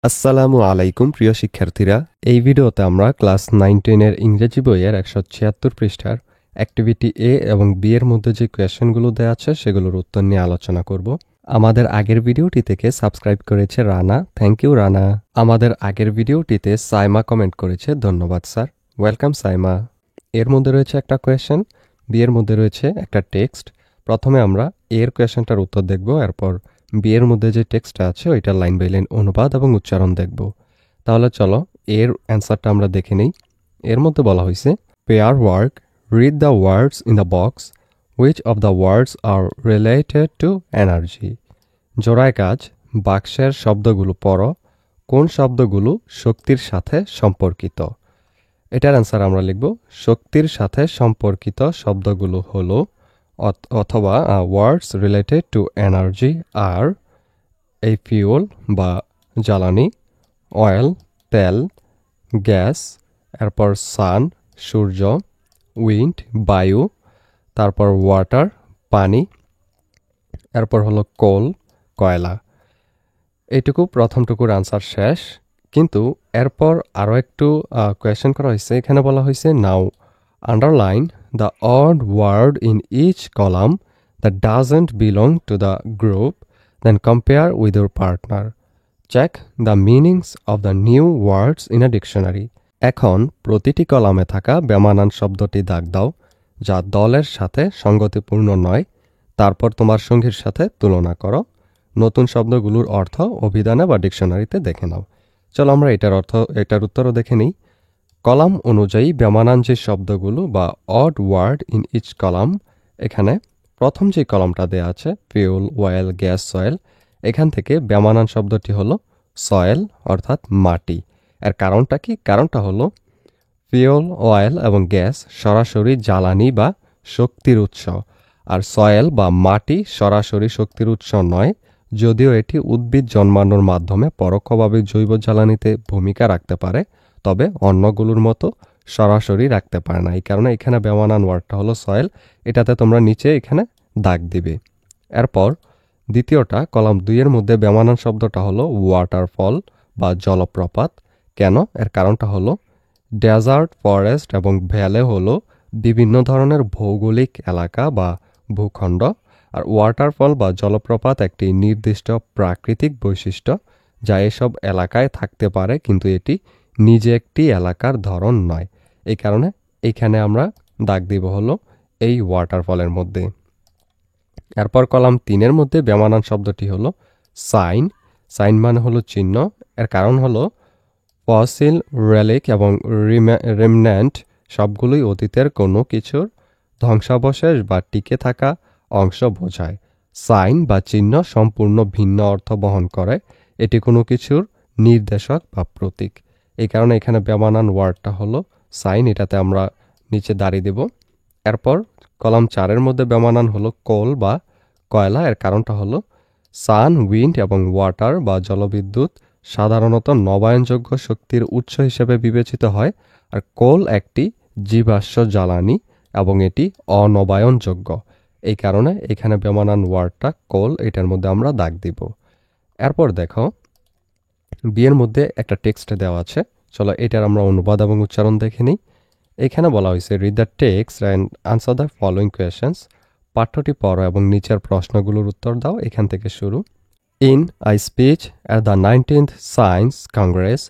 আসসালামু আলাইকুম প্রিয় শিক্ষার্থীরা, এই ভিডিওতে আমরা ক্লাস 9-10 এর ইংরেজি বইয়ের 176 পৃষ্ঠার অ্যাক্টিভিটি এ এবং বি এর মধ্যে যে কোয়েশ্চেনগুলো দেওয়া আছে সেগুলোর উত্তর নিয়ে আলোচনা করব। আমাদের আগের ভিডিওটি থেকে সাবস্ক্রাইব করেছে রানা, থ্যাংক ইউ রানা। আমাদের আগের ভিডিওটিতে সাইমা কমেন্ট করেছে, ধন্যবাদ স্যার, ওয়েলকাম সাইমা। এর মধ্যে রয়েছে একটা কোয়েশ্চেন, বি এর মধ্যে রয়েছে একটা টেক্সট। প্রথমে আমরা এর কোয়েশ্চেনটার উত্তর দেখব, এরপর বি এর মধ্যে যে টেক্সটটা আছে ওইটার লাইন বাই লাইন অনুবাদ এবং উচ্চারণ দেখব। তাহলে চলো এর অ্যান্সারটা আমরা দেখে নিই। এর মধ্যে বলা হয়েছে pair work, read the words in the box, which of the words are related to energy. জোড়ায় কাজ, বাক্সের শব্দগুলো পড়ো, কোন শব্দগুলো শক্তির সাথে সম্পর্কিত। এটার অ্যান্সার আমরা লিখব শক্তির সাথে সম্পর্কিত শব্দগুলো হলো অথবা ওয়ার্ডস রিলেটেড টু এনার্জি আর এই ফিউল বা জ্বালানি, অয়েল তেল, গ্যাস, এরপর সান সূর্য, উইন্ড বায়ু, তারপর ওয়াটার পানি, এরপর হলো কোল কয়লা। এইটুকু প্রথমটুকুর আনসার শেষ। কিন্তু এরপর আরও একটু কোয়েশ্চেন করা হয়েছে। এখানে বলা হয়েছে now underline the odd word in each column that doesn't belong to the group, then compare with your partner, check the meanings of the new words in a dictionary. এখন প্রতিটি কলামে থাকা বেমানান শব্দটি দাগ দাও যা দলের সাথে সঙ্গতিপূর্ণ নয়, তারপর তোমার সঙ্গীর সাথে তুলনা করো। নতুন শব্দগুলোর অর্থ অভিধানে বা ডিকশনারিতে দেখে নাও। চলো আমরা এটার উত্তরও দেখে নিই। কলাম অনুযায়ী বেমানান যে শব্দগুলো বা odd word in each column, এখানে প্রথম যে কলামটা দেয়া আছে ফিউল অয়েল গ্যাস সয়েল, এখান থেকে বেমানান শব্দটি হলো সয়েল অর্থাৎ মাটি। এর কারণটা কি? কারণটা হলো ফিউল অয়েল এবং গ্যাস সরাসরি জ্বালানি বা শক্তির উৎস, আর সয়েল বা মাটি সরাসরি শক্তির উৎস নয়, যদিও এটি উদ্ভিদ জন্মানোর মাধ্যমে পরোক্ষভাবে জৈব জ্বালানিতে ভূমিকা রাখতে পারে, তবে অন্যগুলোর মতো সরাসরি রাখতে পারে না। এই কারণে এখানে বেমানান ওয়ার্ডটা হলো সয়েল, এটাতে তোমরা নিচে এখানে দাগ দিবে। এরপর দ্বিতীয়টা কলাম 2 এর মধ্যে বেমানান শব্দটা হলো ওয়াটারফল বা জলপ্রপাত। কেন? এর কারণটা হলো ডেজার্ট ফরেস্ট এবং ভ্যালে হলো বিভিন্ন ধরনের ভৌগোলিক এলাকা বা ভূখণ্ড, আর ওয়াটারফল বা জলপ্রপাত একটি নির্দিষ্ট প্রাকৃতিক বৈশিষ্ট্য যা এসব এলাকায় থাকতে পারে, কিন্তু এটি নিজে একটি এলাকার ধরন নয়। এই কারণে এইখানে আমরা দাগ দিব হলো এই ওয়াটারফলের মধ্যে। এরপর কলাম 3 এর মধ্যে বেমানান শব্দটি হলো সাইন। সাইন মানে হলো চিহ্ন। এর কারণ হলো ফসিল, রেলিক এবং রিমন্যান্ট সবগুলোই অতীতের কোনো কিছুর ধ্বংসাবশেষ বা টিকে থাকা অংশ বোঝায়। সাইন বা চিহ্ন সম্পূর্ণ ভিন্ন অর্থ বহন করে, এটি কোনো কিছুর নির্দেশক বা প্রতীক। এই কারণে এখানে বেমানান ওয়ার্ডটা হলো সাইন, এটাতে আমরা নিচে দাঁড়িয়ে দেব। এরপর কলাম 4 এর মধ্যে বেমানান হলো কোল বা কয়লা। এর কারণটা হলো সান, উইন্ড এবং ওয়াটার বা জলবিদ্যুৎ সাধারণত নবায়নযোগ্য শক্তির উৎস হিসেবে বিবেচিত হয়, আর কোল একটি জীবাশ্ম জ্বালানি এবং এটি অনবায়নযোগ্য। এই কারণে এখানে বেমানান ওয়ার্ডটা কোল, এটার মধ্যে আমরা দাগ দিব। এরপর দেখো বিয়ের মধ্যে একটা টেক্সট দেওয়া আছে, চলো এটার আমরা অনুবাদ এবং উচ্চারণ দেখে নিই। এখানে বলা হয়েছে read the text and answer the following questions. পাঠ্যটি পড়ো এবং নিচের প্রশ্নগুলোর উত্তর দাও। এখান থেকে শুরু। In a speech at the 19th Science Congress,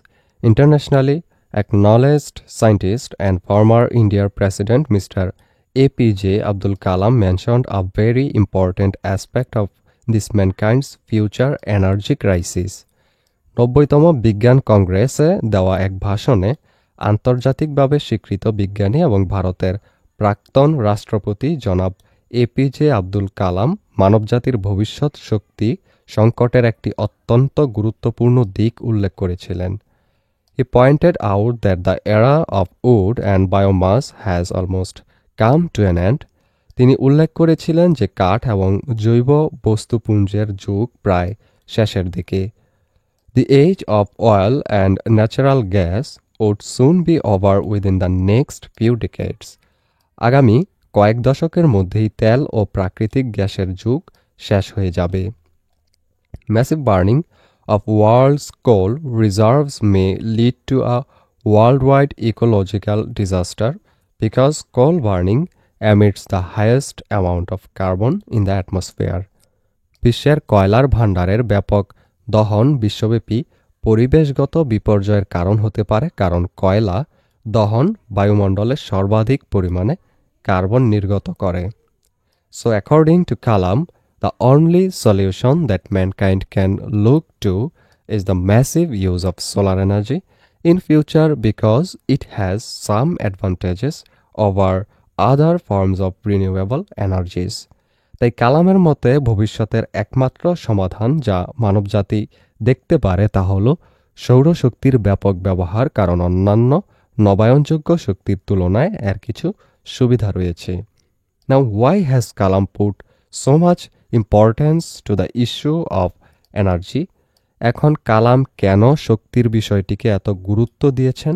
internationally acknowledged scientist and former India President Mr. APJ Abdul Kalam mentioned a very important aspect of this mankind's future energy crisis. 90তম বিজ্ঞান কংগ্রেসে দেওয়া এক ভাষণে আন্তর্জাতিকভাবে স্বীকৃত বিজ্ঞানী এবং ভারতের প্রাক্তন রাষ্ট্রপতি জনাব এপিজে আব্দুল কালাম মানবজাতির ভবিষ্যৎ শক্তি সংকটের একটি অত্যন্ত গুরুত্বপূর্ণ দিক উল্লেখ করেছিলেন। He pointed out that the era of wood and biomass has almost come to an end. তিনি উল্লেখ করেছিলেন যে কাঠ এবং জৈব বস্তুপুঞ্জের যুগ প্রায় শেষের দিকে। The age of oil and natural gas would soon be over within the next few decades. আগামী কয়েক দশকের মধ্যেই তেল ও প্রাকৃতিক গ্যাসের যুগ শেষ হয়ে যাবে। Massive burning of world's coal reserves may lead to a worldwide ecological disaster because coal burning emits the highest amount of carbon in the atmosphere. বিশ্বের কয়লার ভাণ্ডারের ব্যাপক দহন বিশ্বব্যাপী পরিবেশগত বিপর্যয়ের কারণ হতে পারে, কারণ কয়লা দহন বায়ুমণ্ডলে সর্বাধিক পরিমাণে কার্বন নির্গত করে। So according to Kalam, the only solution that mankind can look to is the massive use of solar energy in future because it has some advantages over other forms of renewable energies. তাই কালামের মতে ভবিষ্যতের একমাত্র সমাধান যা মানবজাতি দেখতে পারে তা হল সৌরশক্তির ব্যাপক ব্যবহার, কারণ অন্যান্য নবায়নযোগ্য শক্তির তুলনায় এর কিছু সুবিধা রয়েছে। Now, why has Kalam put so much importance to the issue of energy? এখন কালাম কেন শক্তির বিষয়টিকে এত গুরুত্ব দিয়েছেন?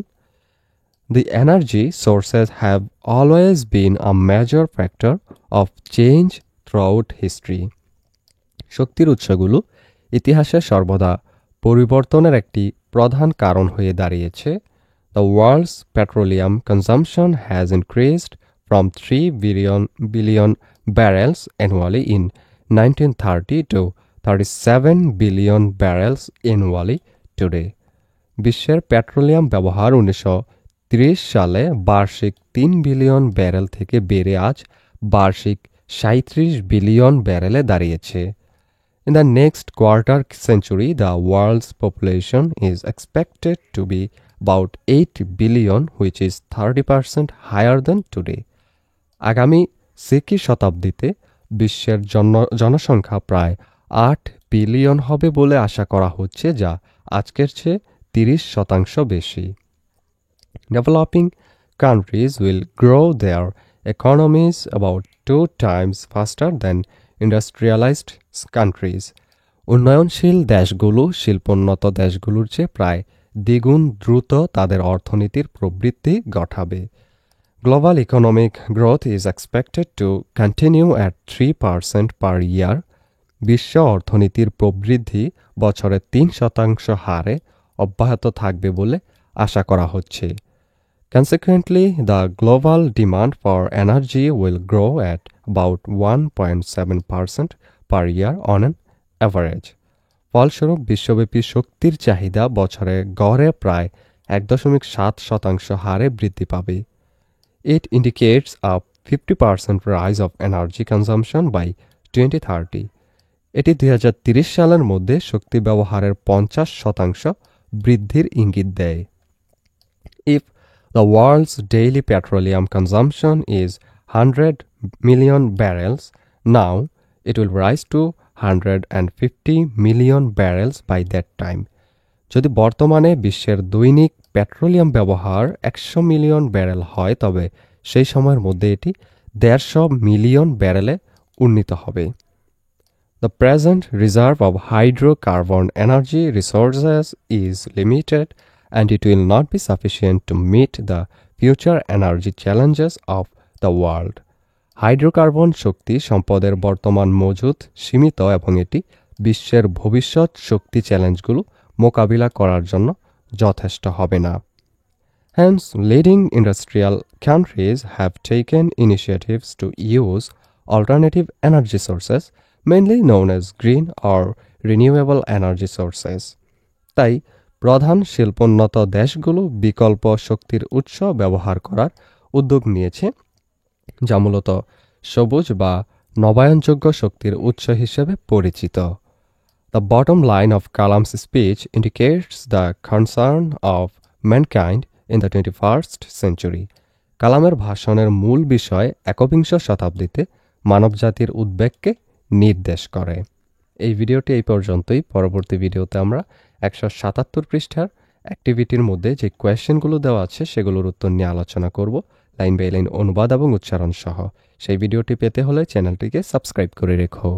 The energy sources have always been a major factor of change throughout history. শক্তির উৎসগুলো ইতিহাসে সর্বদা পরিবর্তনের একটি প্রধান কারণ হয়ে দাঁড়িয়েছে। The world's petroleum consumption has increased from 3 billion barrels annually in 1930 to 37 billion barrels annually today. বিশ্বের পেট্রোলিয়াম ব্যবহার 1930 সালে বার্ষিক 3 বিলিয়ন ব্যারেল থেকে বেড়ে আজ বার্ষিক 37 বিলিয়ন ব্যারেলে দাঁড়িয়েছে। In the next quarter century, the world's population is expected to be about 8 billion, which is 30% higher than today. আগামী সেকি শতাব্দীতে বিশ্বের জনসংখ্যা প্রায় 8 বিলিয়ন হবে বলে আশা করা হচ্ছে, যা আজকের চেয়ে 30% বেশি। Developing countries will grow their economies about 2 times faster than industrialized countries. উন্নয়নশীল দেশগুলো শিল্পোন্নত দেশগুলোর চেয়ে প্রায় দ্বিগুণ দ্রুত তাদের অর্থনীতির প্রবৃদ্ধি ঘটাবে। Global economic growth is expected to continue at 3% per year. বিশ্ব অর্থনীতির প্রবৃদ্ধি বছরে 3% হারে অব্যাহত থাকবে বলে আশা করা হচ্ছে। Consequently, the global demand for energy will grow at about 1.7% per year on an average. ফলস্বরূপ বিশ্বব্যাপী শক্তির চাহিদা বছরে গড়ে প্রায় 1.7% হারে বৃদ্ধি পাবে। It indicates a 50% rise of energy consumption by 2030. এটি 2030 সালের মধ্যে শক্তি ব্যবহারের 50% বৃদ্ধির ইঙ্গিত দেয়। If the world's daily petroleum consumption is 100 million barrels, now it will rise to 150 million barrels by that time. যদি বর্তমানে বিশ্বের দৈনিক পেট্রোলিয়াম ব্যবহার 100 মিলিয়ন ব্যারেল হয়, তবে সেই সময়ের মধ্যে এটি 150 মিলিয়ন ব্যারেলে উন্নীত হবে। The present reserve of hydrocarbon energy resources is limited and it will not be sufficient to meet the future energy challenges of the world. Hydrocarbon শক্তি সম্পদের বর্তমান মজুদ সীমিত এবং এটি বিশ্বের ভবিষ্যৎ শক্তি চ্যালেঞ্জগুলো মোকাবিলা করার জন্য যথেষ্ট হবে না। Hence, leading industrial countries have taken initiatives to use alternative energy sources, mainly known as green or renewable energy sources. তাই প্রধান শিল্পোন্নত দেশগুলো বিকল্প শক্তির উৎস ব্যবহার করার উদ্যোগ নিয়েছে, যা মূলত সবুজ বা নবায়নযোগ্য শক্তির উৎস হিসেবে পরিচিত। The bottom line of Kalam's speech indicates the concern of mankind in the 21st century. কালামের ভাষণের মূল বিষয় একবিংশ শতাব্দীতে মানবজাতির উদ্বেগকে নির্দেশ করে। এই ভিডিওটি এই পর্যন্তই। পরবর্তী ভিডিওতে আমরা 177 পৃষ্ঠার অ্যাক্টিভিটির মধ্যে যে কোয়েশ্চেনগুলো দেওয়া আছে সেগুলোর উত্তর নিয়ে আলোচনা করব, লাইন বাই লাইন অনুবাদ এবং উচ্চারণ সহ। সেই ভিডিওটি পেতে হলে চ্যানেলটিকে সাবস্ক্রাইব করে রেখো।